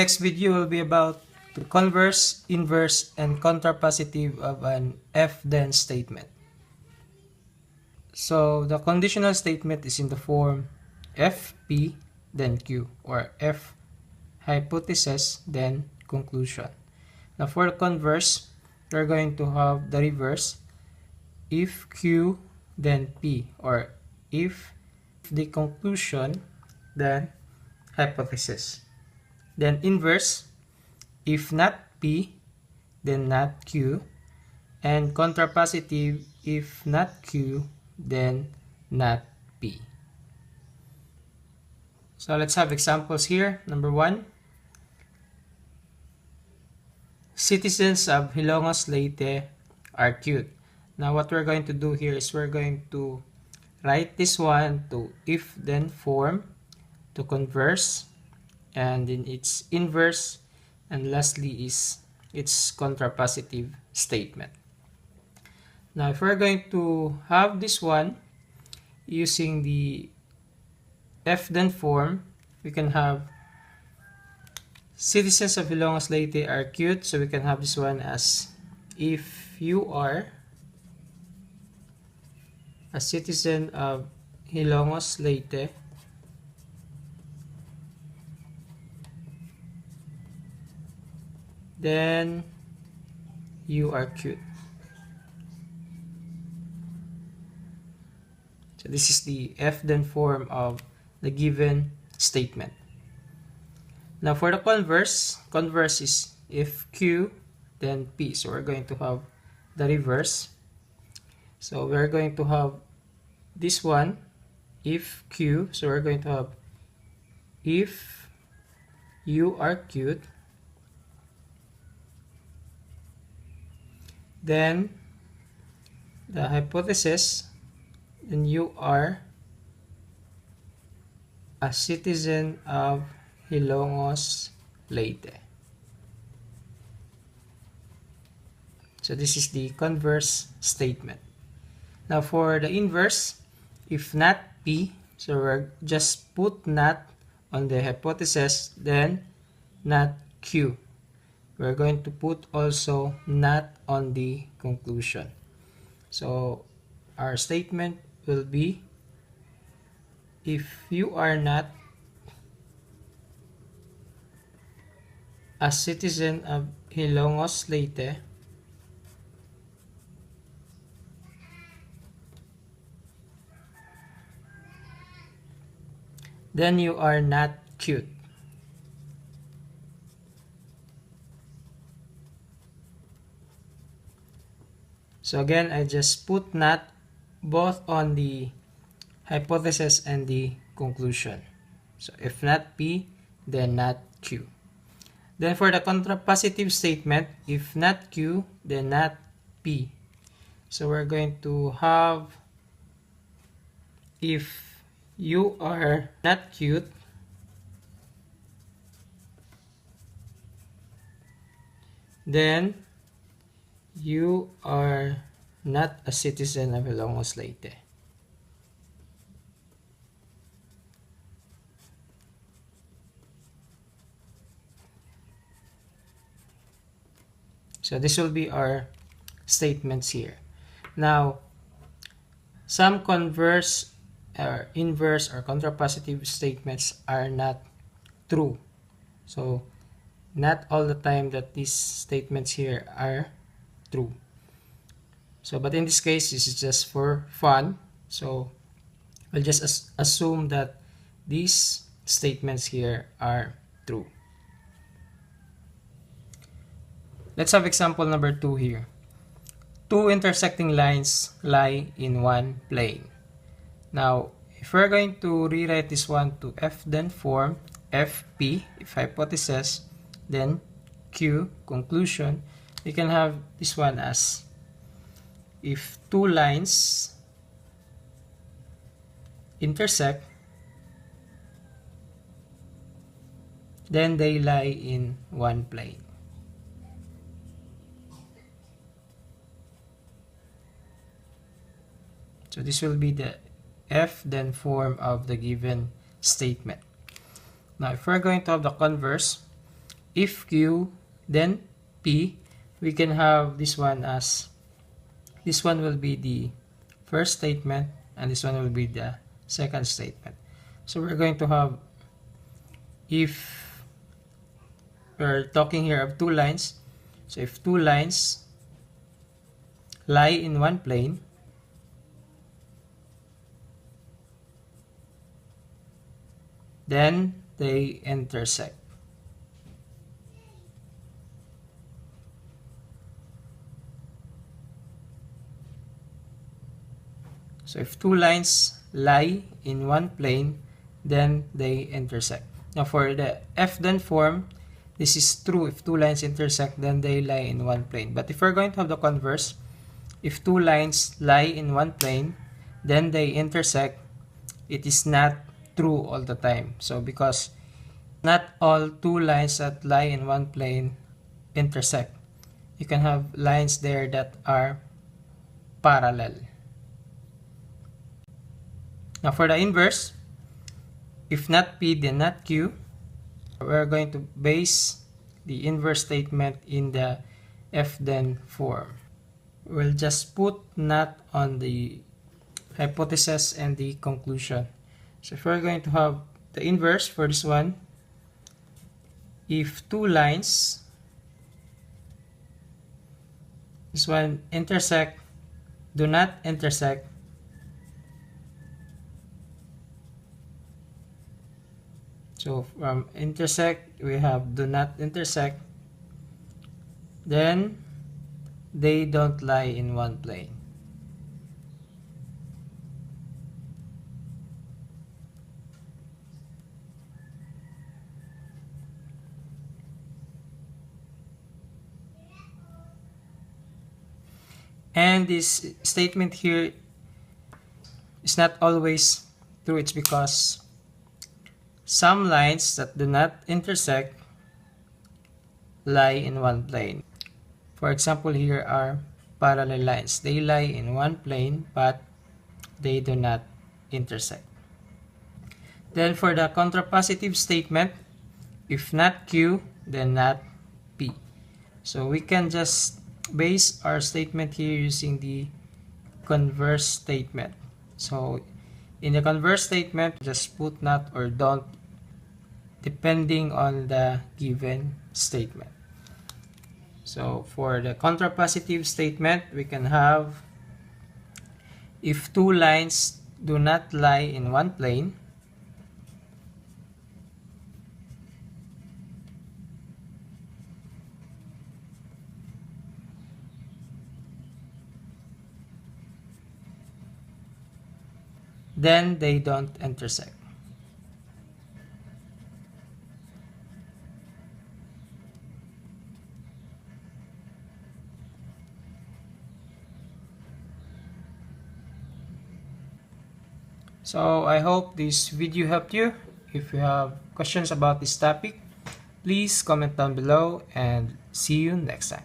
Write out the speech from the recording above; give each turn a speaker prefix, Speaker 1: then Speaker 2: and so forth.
Speaker 1: next video will be about the converse, inverse, and contrapositive of an if-then statement. So the conditional statement is in the form FP then Q, or F hypothesis then conclusion. Now for the converse, we're going to have the reverse, if Q then P, or if the conclusion then hypothesis. Then inverse, if not P then not Q, and contrapositive, if not Q then not P. So let's have examples here. Number 1, citizens of Hilongos Leyte are cute. Now what we're going to do here is we're going to write this one to if then form, to converse, and in its inverse, and lastly is its contrapositive statement. Now if we're going to have this one using the if then form, we can have citizens of Hilongos Leyte are cute, so we can have this one as if you are a citizen of Hilongos Leyte, then you are cute. So this is the if then form of the given statement. Now for the converse, converse is if Q then P. So we're going to have the reverse. So we're going to have this one, if Q. So we're going to have if you are cute, then the hypothesis, then you are a citizen of Hilongos Leyte. So this is the converse statement. Now for the inverse, if not P, so we're just put not on the hypothesis, then not Q. We're going to put also not on the conclusion. So our statement will be, if you are not a citizen of Hilongos Leyte, then you are not cute. So again, I just put not both on the hypothesis and the conclusion. So if not P, then not Q. Then for the contrapositive statement, if not Q, then not P. So we're going to have, if you are not cute, then you are not a citizen of Hilongos Leyte. So this will be our statements here. Now, some converse or inverse or contrapositive statements are not true. So not all the time that these statements here are true. So but in this case, this is just for fun. So we'll just assume that these statements here are true. Let's have example number 2 here. Two intersecting lines lie in one plane. Now, if we're going to rewrite this one to if then form, FP, if hypothesis, then Q, conclusion, we can have this one as, if two lines intersect, then they lie in one plane. So this will be the if then form of the given statement. Now if we're going to have the converse, if Q, then P, we can have this one as, this one will be the first statement and this one will be the second statement. So we're going to have, if we're talking here of two lines, so if two lines lie in one plane, then they intersect. So if two lines lie in one plane, then they intersect. Now for the F then form, this is true. If two lines intersect, then they lie in one plane. But if we're going to have the converse, if two lines lie in one plane, then they intersect, it is not true all the time. So because not all two lines that lie in one plane intersect. You can have lines there that are parallel. Now for the inverse, if not P, then not Q, we're going to base the inverse statement in the F then form. We'll just put not on the hypothesis and the conclusion. So if we're going to have the inverse for this one, if two lines, this one intersect, do not intersect, so from intersect we have do not intersect, then they don't lie in one plane. And this statement here is not always true. It's because some lines that do not intersect lie in one plane. For example, here are parallel lines. They lie in one plane, but they do not intersect. Then for the contrapositive statement, if not Q, then not P. So we can just base our statement here using the converse statement. So in the converse statement, just put not or don't depending on the given statement. So for the contrapositive statement, we can have if two lines do not lie in one plane, then they don't intersect. So I hope this video helped you. If you have questions about this topic, please comment down below and see you next time.